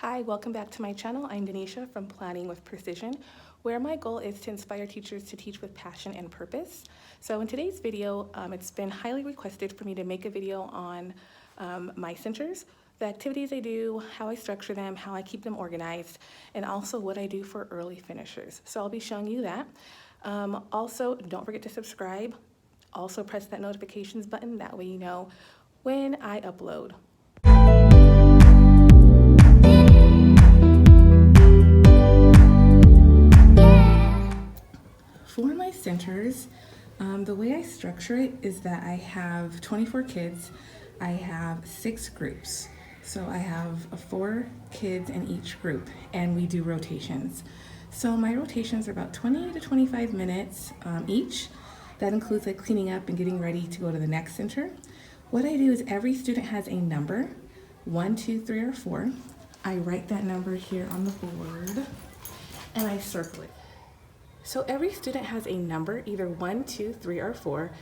Hi, welcome back to my channel. I'm Denisha from Planning with Precision, where my goal is to inspire teachers to teach with passion and purpose. So in today's video, it's been highly requested for me to make a video on my centers, the activities I do, how I structure them, how I keep them organized, and also what I do for early finishers. So I'll be showing you that. Also, don't forget to subscribe. Also press that notifications button, that way you know when I upload. For my centers, the way I structure it is that I have 24 kids. I have 6 groups. So I have 4 kids in each group, and we do rotations. So my rotations are about 20 to 25 minutes each. That includes like cleaning up and getting ready to go to the next center. What I do is every student has a number, 1, 2, 3, or 4. I write that number here on the board, and I circle it. So every student has a number, either 1, 2, 3, or 4.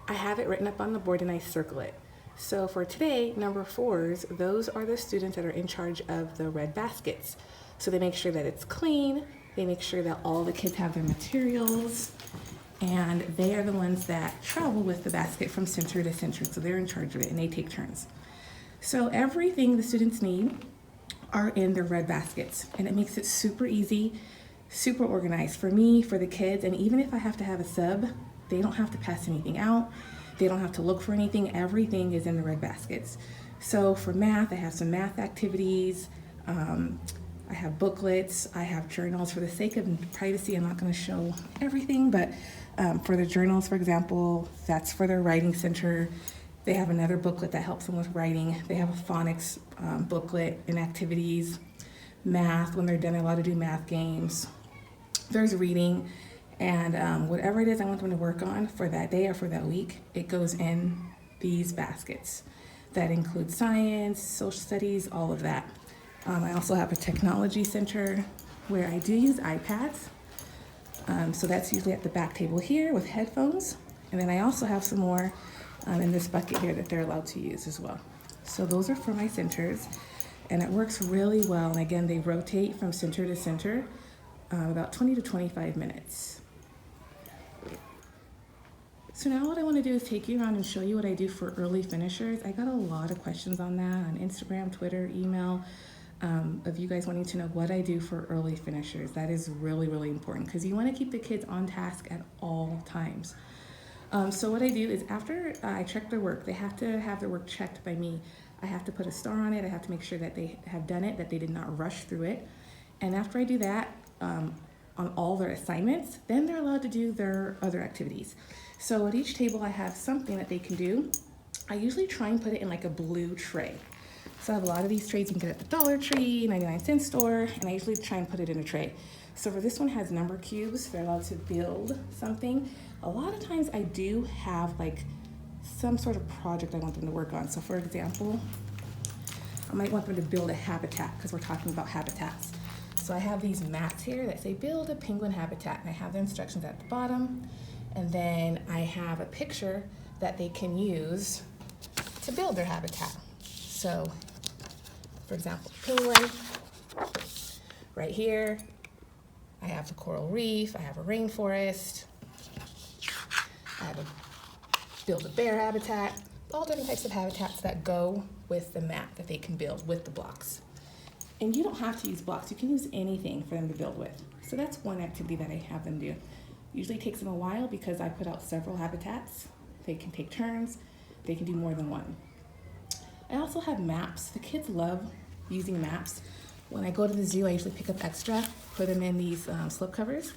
I have it written up on the board and I circle it. So for today, number 4s, those are the students that are in charge of the red baskets. So they make sure that it's clean, they make sure that all the kids have their materials, and they are the ones that travel with the basket from center to center. So they're in charge of it and they take turns. So everything the students need are in the red baskets, and it makes it super easy, super organized for me, for the kids, and even if I have to have a sub, they don't have to pass anything out. They don't have to look for anything. Everything is in the red baskets. So for math, I have some math activities. I have booklets. I have journals. For the sake of privacy, I'm not going to show everything, but for the journals, for example, that's for their writing center. They have another booklet that helps them with writing. They have a phonics booklet and activities. Math, when they're done, they're allowed to do math games. There's reading, and whatever it is I want them to work on for that day or for that week, it goes in these baskets. That includes science, social studies, all of that. I also have a technology center where I do use iPads. So that's usually at the back table here with headphones. And then I also have some more in this bucket here that they're allowed to use as well. So those are for my centers, and it works really well. And again, they rotate from center to center. About 20 to 25 minutes. So now what I want to do is take you around and show you what I do for early finishers. I got a lot of questions on that on Instagram, Twitter, email, of you guys wanting to know what I do for early finishers. That is really, really important because you want to keep the kids on task at all times. So what I do is after I check their work, they have to have their work checked by me. I have to put a star on it. I have to make sure that they have done it, that they did not rush through it. And after I do that, on all their assignments, then they're allowed to do their other activities. So at each table I have something that they can do. I usually try and put it in like a blue tray. So I have a lot of these trays you can get at the Dollar Tree, 99-cent store, and I usually try and put it in a tray. So for this one has number cubes, they're allowed to build something. A lot of times I do have like some sort of project I want them to work on. So for example, I might want them to build a habitat because we're talking about habitats. So I have these mats here that say build a penguin habitat, and I have the instructions at the bottom, and then I have a picture that they can use to build their habitat. So for example, penguin, right here, I have the coral reef, I have a rainforest, I have a build a bear habitat, all different types of habitats that go with the map that they can build with the blocks. And you don't have to use blocks. You can use anything for them to build with. So that's one activity that I have them do. Usually takes them a while because I put out several habitats. They can take turns. They can do more than one. I also have maps. The kids love using maps. When I go to the zoo, I usually pick up extra, put them in these slip covers,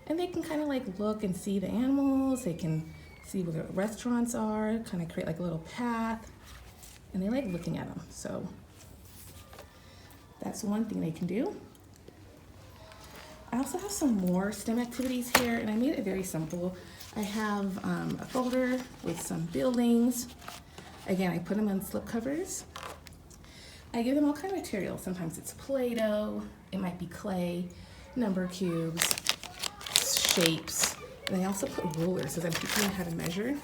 and they can kind of like look and see the animals. They can see where the restaurants are, kind of create like a little path, and they like looking at them. So that's one thing they can do. I also have some more STEM activities here, and I made it very simple. I have a folder with some buildings. Again, I put them on slip covers. I give them all kind of materials. Sometimes it's Play-Doh, it might be clay, number cubes, shapes, and I also put rulers so that I'm teaching them how to measure.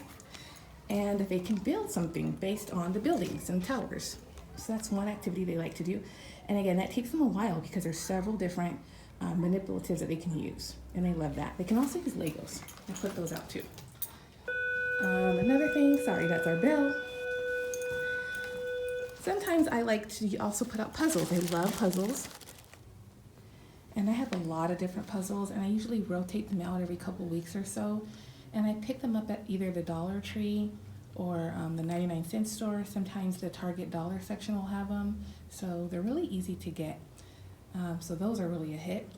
And they can build something based on the buildings and towers. So that's one activity they like to do. And again, that takes them a while because there's several different manipulatives that they can use, and they love that. They can also use Legos. I put those out too. Another thing, sorry, that's our bell. Sometimes I like to also put out puzzles. They love puzzles. And I have a lot of different puzzles, and I usually rotate them out every couple weeks or so. And I pick them up at either the Dollar Tree or the 99-cent store. Sometimes the Target dollar section will have them. So they're really easy to get. So those are really a hit.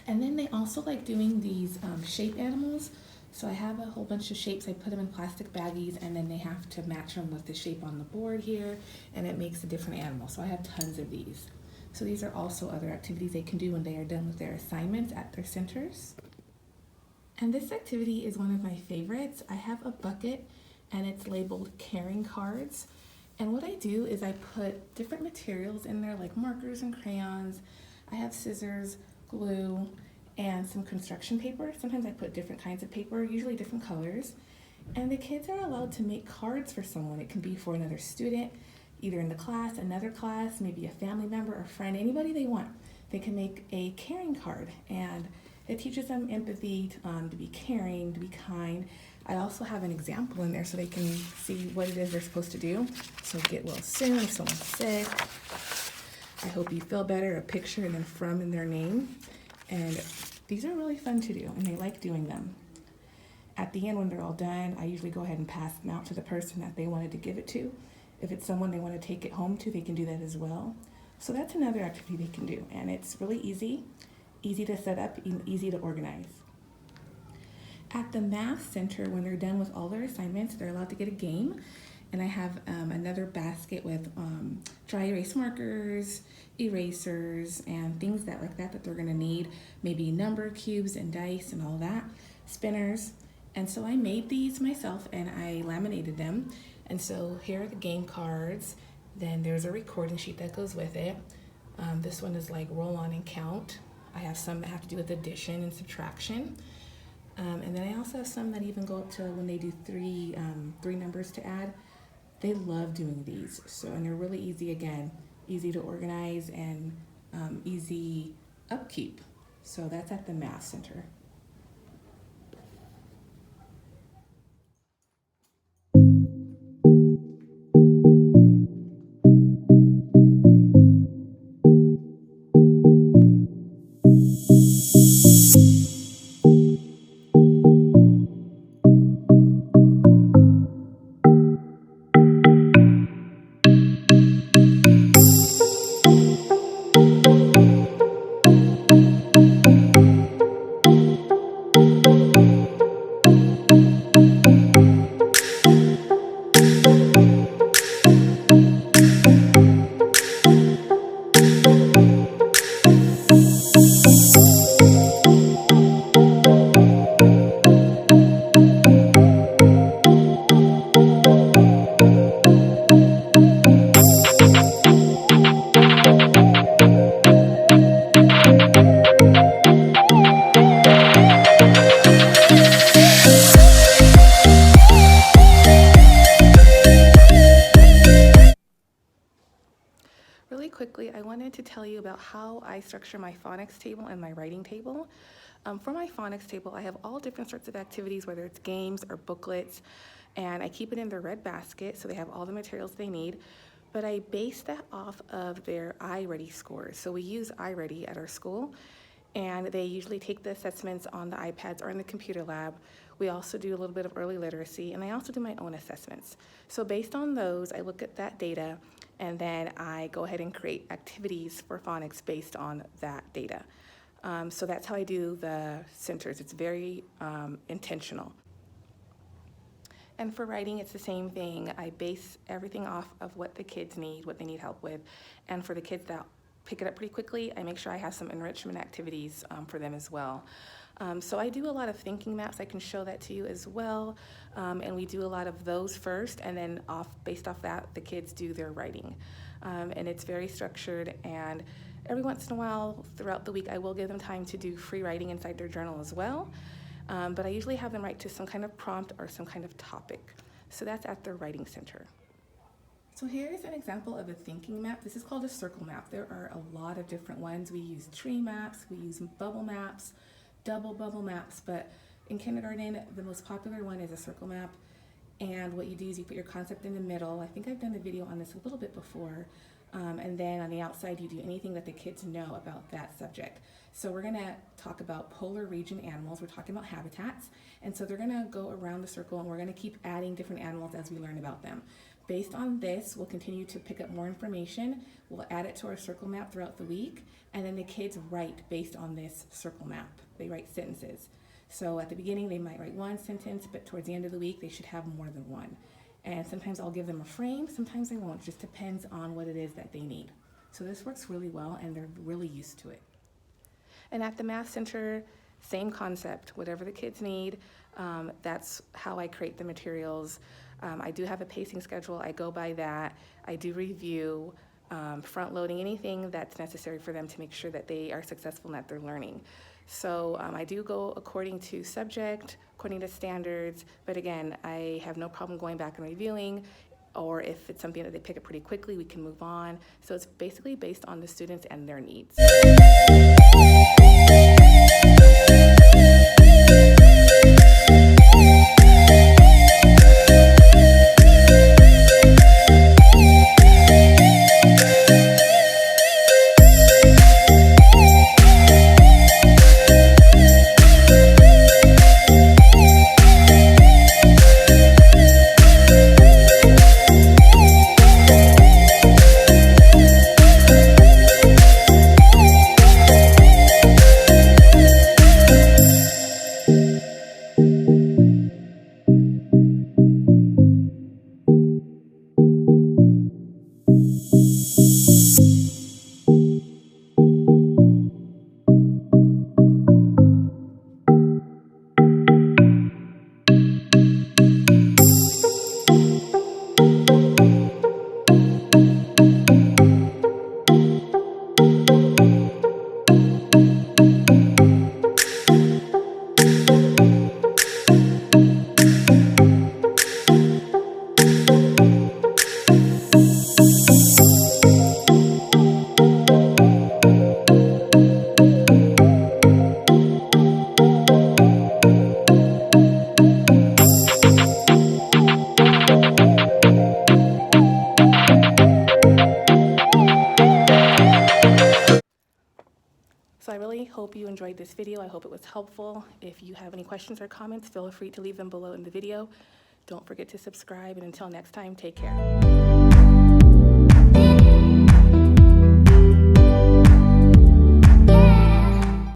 And then they also like doing these shape animals. So I have a whole bunch of shapes. I put them in plastic baggies, and then they have to match them with the shape on the board here, and it makes a different animal. So I have tons of these. So these are also other activities they can do when they are done with their assignments at their centers. And this activity is one of my favorites. I have a bucket, and it's labeled caring cards. And what I do is I put different materials in there, like markers and crayons. I have scissors, glue, and some construction paper. Sometimes I put different kinds of paper, usually different colors. And the kids are allowed to make cards for someone. It can be for another student, either in the class, another class, maybe a family member or friend, anybody they want. They can make a caring card, and it teaches them empathy, to be caring, to be kind. I also have an example in there so they can see what it is they're supposed to do. So get well soon if someone's sick. I hope you feel better, a picture and then from in their name. And these are really fun to do, and they like doing them. At the end, when they're all done, I usually go ahead and pass them out to the person that they wanted to give it to. If it's someone they want to take it home to, they can do that as well. So that's another activity they can do, and it's really easy to set up, and easy to organize. At the math center, when they're done with all their assignments, they're allowed to get a game. And I have another basket with dry erase markers, erasers, and things like that they're gonna need. Maybe number cubes and dice and all that, spinners. And so I made these myself, and I laminated them. And so here are the game cards. Then there's a recording sheet that goes with it. This one is like roll on and count. I have some that have to do with addition and subtraction. And then I also have some that even go up to when they do three numbers to add. They love doing these. So, and they're really easy, again, easy to organize and easy upkeep. So that's at the math center. Really quickly, I wanted to tell you about how I structure my phonics table and my writing table. For my phonics table, I have all different sorts of activities, whether it's games or booklets, and I keep it in their red basket so they have all the materials they need. But I base that off of their iReady scores. So we use iReady at our school, and they usually take the assessments on the iPads or in the computer lab. We also do a little bit of early literacy, and I also do my own assessments. So based on those, I look at that data, and then I go ahead and create activities for phonics based on that data. So that's how I do the centers. It's very intentional. And for writing, it's the same thing. I base everything off of what the kids need, what they need help with. And for the kids that pick it up pretty quickly, I make sure I have some enrichment activities for them as well. So I do a lot of thinking maps. I can show that to you as well. And we do a lot of those first, and then based off that, the kids do their writing. And it's very structured, and every once in a while throughout the week, I will give them time to do free writing inside their journal as well. But I usually have them write to some kind of prompt or some kind of topic. So that's at the writing center. So here's an example of a thinking map. This is called a circle map. There are a lot of different ones. We use tree maps, we use bubble maps, double bubble maps, but in kindergarten, the most popular one is a circle map. And what you do is you put your concept in the middle. I think I've done a video on this a little bit before. And then on the outside, you do anything that the kids know about that subject. So we're gonna talk about polar region animals. We're talking about habitats. And so they're gonna go around the circle and we're gonna keep adding different animals as we learn about them. Based on this, we'll continue to pick up more information. We'll add it to our circle map throughout the week. And then the kids write based on this circle map. They write sentences. So at the beginning, they might write one sentence, but towards the end of the week, they should have more than one. And sometimes I'll give them a frame, sometimes I won't. It just depends on what it is that they need. So this works really well, and they're really used to it. And at the Math Center, same concept. Whatever the kids need, that's how I create the materials. I do have a pacing schedule. I go by that. I do review, front-loading anything that's necessary for them to make sure that they are successful and that they're learning. So I do go according to subject, according to standards, but again, I have no problem going back and reviewing, or if it's something that they pick up pretty quickly, we can move on. So it's basically based on the students and their needs. So I really hope you enjoyed this video. I hope it was helpful. If you have any questions or comments, feel free to leave them below in the video. Don't forget to subscribe, and until next time, take care.